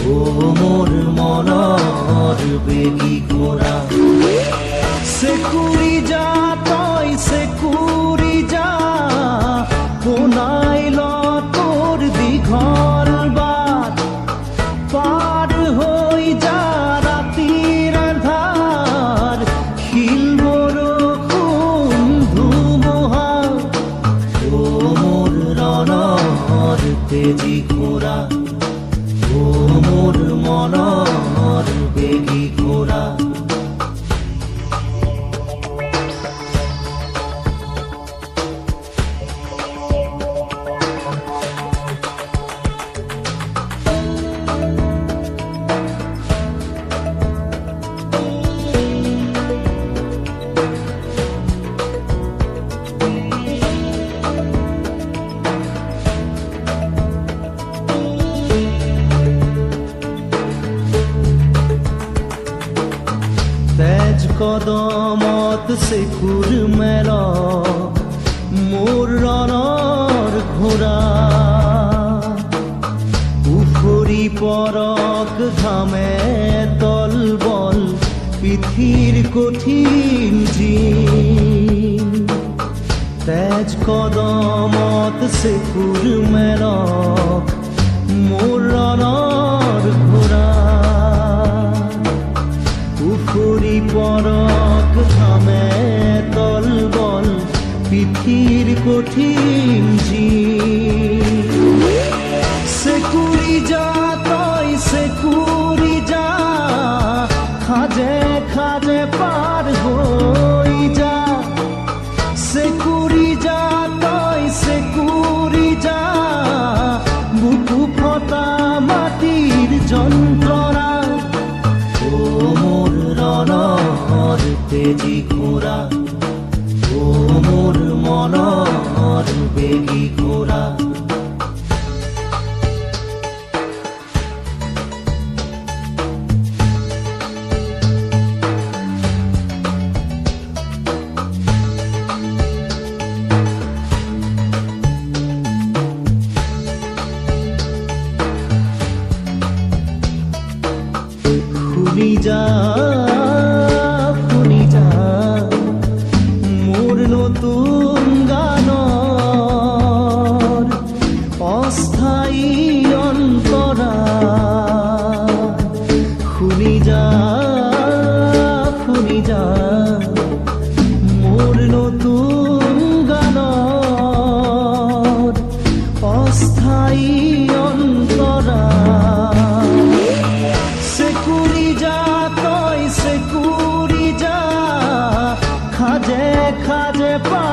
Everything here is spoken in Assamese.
ও মোৰ মনৰ বেগী ঘোঁৰা চেকুৰি যা তই চেকুৰি যা পোনাই ল তোৰ দীঘল বাট পাৰ হৈ যা ৰাতিৰ আন্ধাৰ শিল বৰষুণ ধুমুহা ও মোৰ ৰণৰ তেজী ঘোঁৰা ও মোৰ মনৰ বেগী ঘোঁৰা তেজ কদমত চেকুৰ মেল মোৰ ৰণৰ ঘোঁৰা উফৰি পৰক ঘামে তলবল পিঠিৰ কঠিন জিন তেজ কদমত চেকুৰ মেল মোৰ ৰণৰ ঘোঁৰা উফৰি পৰক ঘামে তলবল পিঠিৰ কঠিন জিন চেকুৰি যা তই চেকুৰি যা খাজে খাজে পাৰ হৈ যা চেকুৰি যা তই চেকুৰি যা বুকু ফটা মাটিৰ যন্ত্ৰণা ও মোৰ ৰণৰ তেজী ঘোঁৰা ও মোৰ মনৰ বেগী ঘোঁৰা শুনি যা মোৰ নতুন গানৰ অস্থায়ী অন্তৰা শুনি যা মোৰ নতুন গানৰ অস্থায়ী অন্তৰা চেকুৰি যা তই চেকুৰি যা খাজে খাজে পা